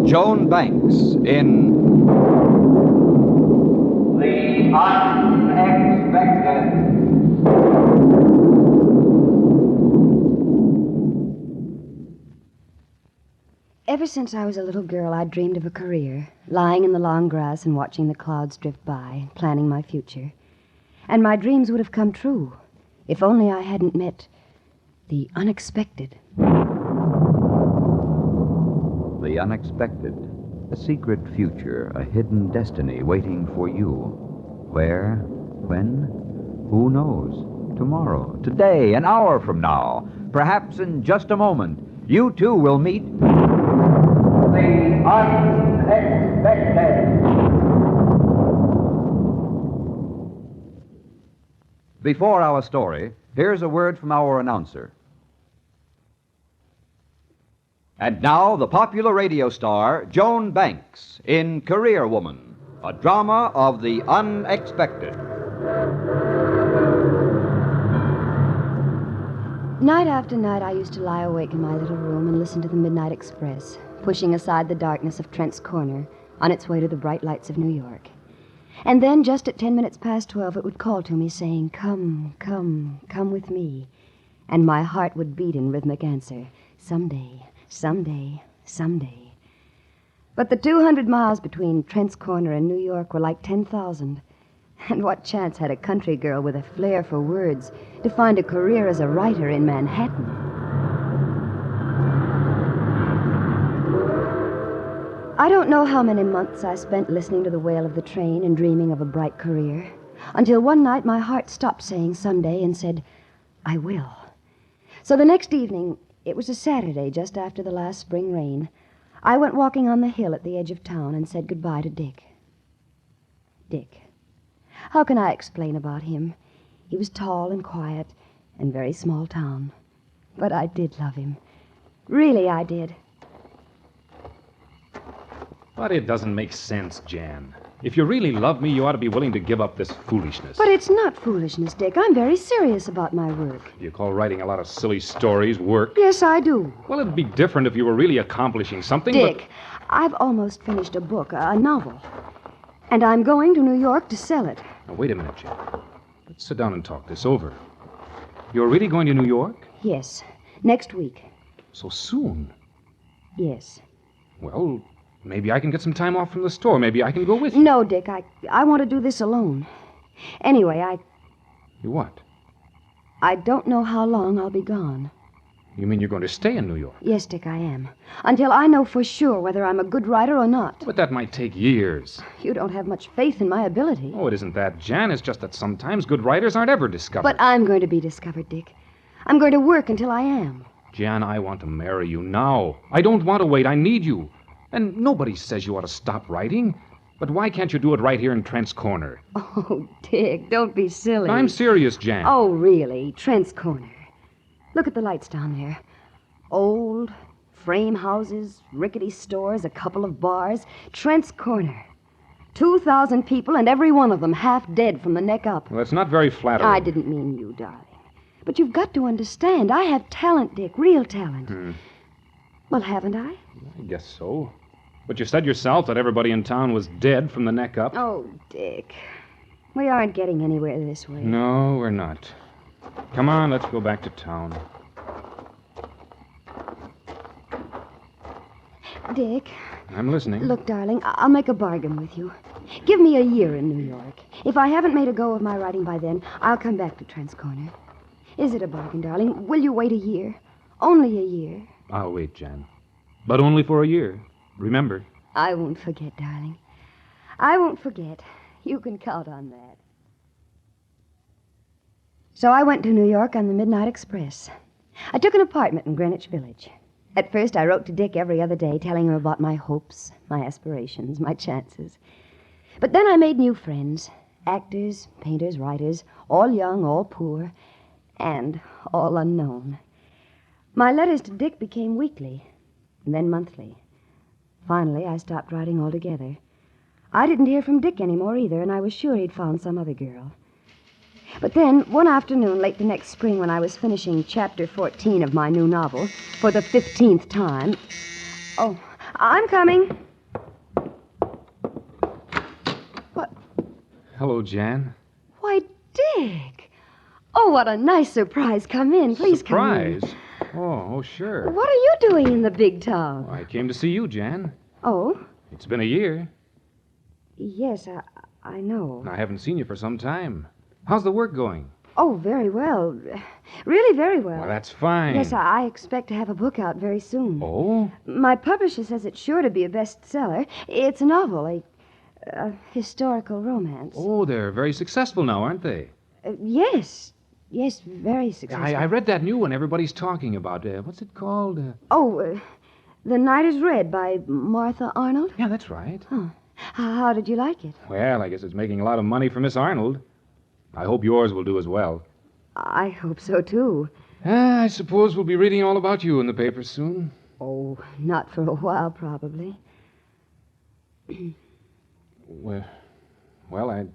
Joan Banks in The Unexpected. Ever since I was a little girl, I dreamed of a career, lying in the long grass and watching the clouds drift by, planning my future. And my dreams would have come true, if only I hadn't met the unexpected. The unexpected. A secret future, a hidden destiny waiting for you. Where? When? Who knows? Tomorrow, today, an hour from now, perhaps in just a moment, you too will meet The Unexpected. Before our story, here's a word from our announcer. And now, the popular radio star, Joan Banks, in Career Woman, a drama of the unexpected. Night after night, I used to lie awake in my little room and listen to the Midnight Express, pushing aside the darkness of Trent's Corner on its way to the bright lights of New York. And then, just at 10 minutes past 12, it would call to me saying, "Come, come, come with me." And my heart would beat in rhythmic answer, "Someday, someday, someday." But the 200 miles between Trent's Corner and New York were like 10,000. And what chance had a country girl with a flair for words to find a career as a writer in Manhattan? I don't know how many months I spent listening to the wail of the train and dreaming of a bright career, until one night my heart stopped saying someday and said, "I will." So the next evening, it was a Saturday just after the last spring rain, I went walking on the hill at the edge of town and said goodbye to Dick. Dick. How can I explain about him? He was tall and quiet and very small town. But I did love him. Really, I did. But it doesn't make sense, Jan. If you really love me, you ought to be willing to give up this foolishness. But it's not foolishness, Dick. I'm very serious about my work. You call writing a lot of silly stories work? Yes, I do. Well, it'd be different if you were really accomplishing something, Dick, I've almost finished a book, a novel. And I'm going to New York to sell it. Now, wait a minute, Jan. Let's sit down and talk this over. You're really going to New York? Yes, next week. So soon? Yes. Well, maybe I can get some time off from the store. Maybe I can go with you. No, Dick, I want to do this alone. Anyway, You what? I don't know how long I'll be gone. You mean you're going to stay in New York? Yes, Dick, I am. Until I know for sure whether I'm a good writer or not. But that might take years. You don't have much faith in my ability. Oh, it isn't that, Jan. It's just that sometimes good writers aren't ever discovered. But I'm going to be discovered, Dick. I'm going to work until I am. Jan, I want to marry you now. I don't want to wait. I need you. And nobody says you ought to stop writing. But why can't you do it right here in Trent's Corner? Oh, Dick, don't be silly. I'm serious, Jan. Oh, really? Trent's Corner. Look at the lights down there. Old, frame houses, rickety stores, a couple of bars. Trent's Corner. 2,000 people, and every one of them half dead from the neck up. Well, that's not very flattering. I didn't mean you, darling. But you've got to understand, I have talent, Dick, real talent. Well, haven't I? I guess so. But you said yourself that everybody in town was dead from the neck up. Oh, Dick. We aren't getting anywhere this way. No, we're not. Come on, let's go back to town. Dick, I'm listening. look, darling, I'll make a bargain with you. Give me a year in New York. If I haven't made a go of my writing by then, I'll come back to Trent's Corner. Is it a bargain, darling? Will you wait a year? Only a year. I'll wait, Jan. But only for a year. Remember. I won't forget, darling. I won't forget. You can count on that. So I went to New York on the Midnight Express. I took an apartment in Greenwich Village. At first, I wrote to Dick every other day, telling him about my hopes, my aspirations, my chances. But then I made new friends. Actors, painters, writers, all young, all poor, and all unknown. My letters to Dick became weekly, and then monthly. Finally, I stopped writing altogether. I didn't hear from Dick anymore either, and I was sure he'd found some other girl. But then, one afternoon, late the next spring, when I was finishing chapter 14 of my new novel, for the 15th time... Oh, I'm coming. What? Hello, Jan. Why, Dick. Oh, what a nice surprise. Come in. Please Surprise? come in. Oh, sure. What are you doing in the big tub? I came to see you, Jan. Oh, It's been a year. yes, I know. I haven't seen you for some time. How's the work going? Oh, very well. Really very well. Well, that's fine. Yes, I expect to have a book out very soon. Oh? My publisher says it's sure to be a bestseller. It's a novel, a historical romance. Oh, they're very successful now, aren't they? Yes. Yes, very successful. I read that new one everybody's talking about. What's it called? The Night is Red by Martha Arnold. Yeah, that's right. Oh. How did you like it? Well, I guess it's making a lot of money for Miss Arnold. I hope yours will do as well. I hope so, too. I suppose we'll be reading all about you in the papers soon. Oh, not for a while, probably. Well, I'd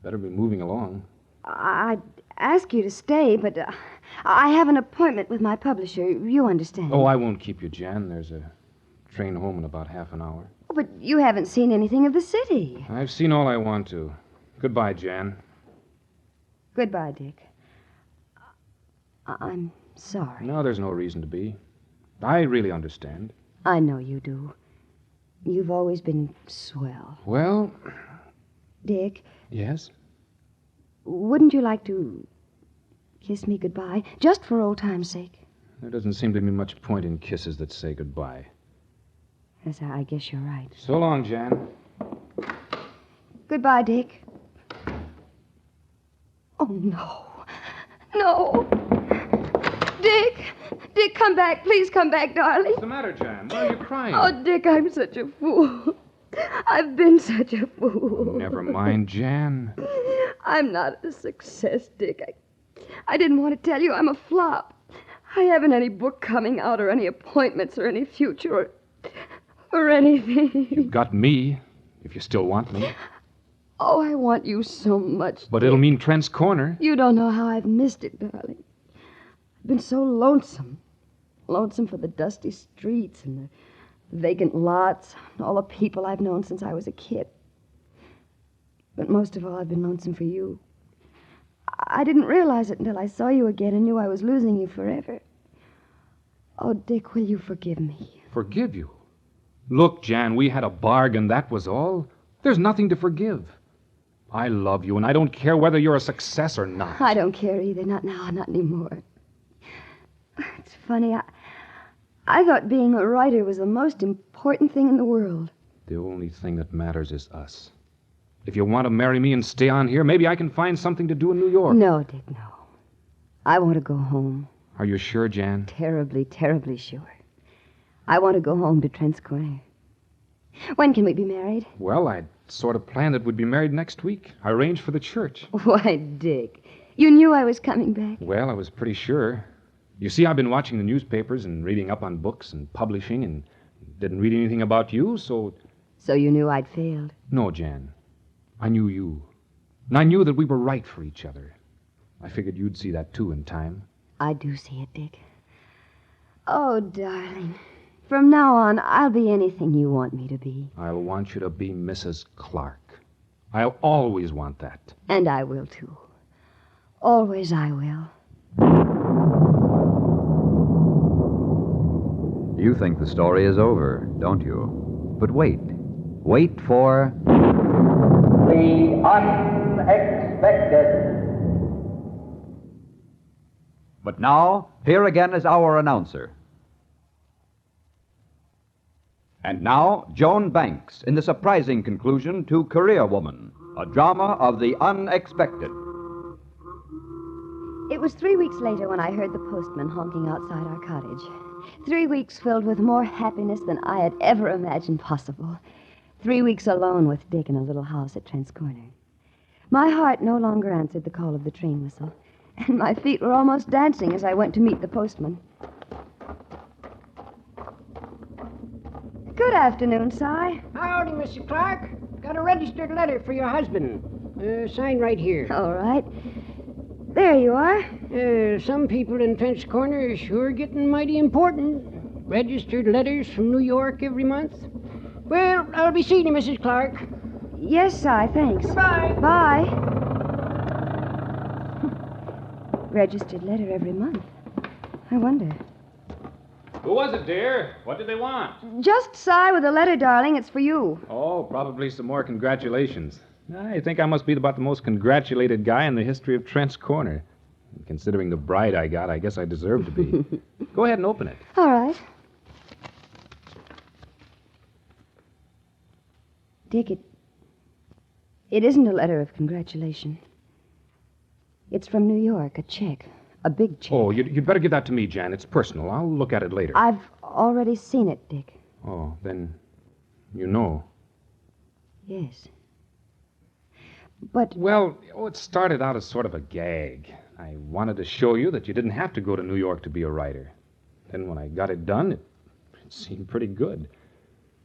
better be moving along. I'd ask you to stay, but I have an appointment with my publisher. You understand. Oh, I won't keep you, Jan. There's a train home in about half an hour. Oh, but you haven't seen anything of the city. I've seen all I want to. Goodbye, Jan. Goodbye, Dick. I'm sorry. No, there's no reason to be. I really understand. I know you do. You've always been swell. Well, Dick, yes? wouldn't you like to kiss me goodbye, just for old time's sake? There doesn't seem to be much point in kisses that say goodbye. Yes, I guess you're right. So long, Jan. Goodbye, Dick. Oh, no. No. Dick, come back. Please come back, darling. What's the matter, Jan? Why are you crying? Oh, Dick, I'm such a fool. I've been such a fool. Never mind, Jan. I'm not a success, Dick. I didn't want to tell you I'm a flop. I haven't any book coming out or any appointments or any future or anything. You've got me, if you still want me. Oh, I want you so much. But it'll mean Trent's Corner. You don't know how I've missed it, darling. I've been so lonesome. Lonesome for the dusty streets and the vacant lots, and all the people I've known since I was a kid. But most of all, I've been lonesome for you. I didn't realize it until I saw you again and knew I was losing you forever. Oh, Dick, will you forgive me? Forgive you? Look, Jan, we had a bargain, that was all. There's nothing to forgive. I love you, and I don't care whether you're a success or not. I don't care either. Not now, not anymore. It's funny. I thought being a writer was the most important thing in the world. The only thing that matters is us. If you want to marry me and stay on here, maybe I can find something to do in New York. No, Dick, no. I want to go home. Are you sure, Jan? Terribly, terribly sure. I want to go home to Trent's Corner. When can we be married? Well, I'd sort of planned that we'd be married next week. I arranged for the church. Why, Dick, you knew I was coming back. Well, I was pretty sure. You see, I've been watching the newspapers and reading up on books and publishing and didn't read anything about you, so... So you knew I'd failed? No, Jan. I knew you. And I knew that we were right for each other. I figured you'd see that, too, in time. I do see it, Dick. Oh, darling. From now on, I'll be anything you want me to be. I'll want you to be Mrs. Clark. I'll always want that. And I will, too. Always I will. You think the story is over, don't you? But wait. Wait for... The unexpected. But now, here again is our announcer. And now, Joan Banks in the surprising conclusion to Career Woman, a drama of the unexpected. It was 3 weeks later when I heard the postman honking outside our cottage. 3 weeks filled with more happiness than I had ever imagined possible. 3 weeks alone with Dick in a little house at Trent's Corner. My heart no longer answered the call of the train whistle, and my feet were almost dancing as I went to meet the postman. Good afternoon, Si. Howdy, Mr. Clark. Got a registered letter for your husband. Sign right here. All right. There you are. Some people in Trent's Corner are sure getting mighty important. Registered letters from New York every month? Well, I'll be seeing you, Mrs. Clark. Yes, Si, thanks. Goodbye. Bye. Registered letter every month. I wonder. Who was it, dear? What did they want? Just Si with a letter, darling. It's for you. Oh, probably some more congratulations. I think I must be about the most congratulated guy in the history of Trent's Corner. Considering the bride I got, I guess I deserve to be. Go ahead and open it. All right. Dick, it isn't a letter of congratulation. It's from New York, a check. A big check. Oh, you'd better give that to me, Jan. It's personal. I'll look at it later. I've already seen it, Dick. Oh, then you know. Yes. But Well, it started out as sort of a gag. I wanted to show you that you didn't have to go to New York to be a writer. Then when I got it done, it seemed pretty good.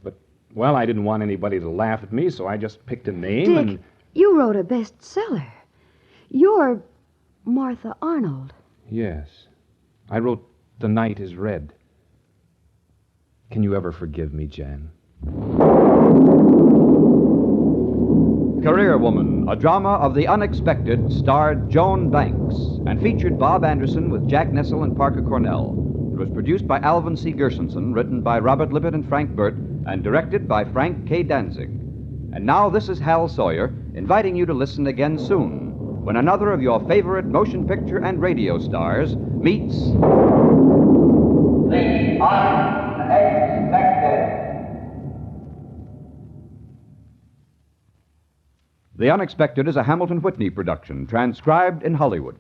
But, well, I didn't want anybody to laugh at me, so I just picked a name Dick, and... you wrote a bestseller. You're Martha Arnold. Yes. I wrote The Night is Red. Can you ever forgive me, Jan? Career Woman, a drama of the unexpected, starred Joan Banks and featured Bob Anderson with Jack Nessel and Parker Cornell. It was produced by Alvin C. Gersonson, written by Robert Libet and Frank Burt, and directed by Frank K. Danzig. And now this is Hal Sawyer, inviting you to listen again soon, when another of your favorite motion picture and radio stars meets... The unexpected. The Unexpected is a Hamilton Whitney production, transcribed in Hollywood.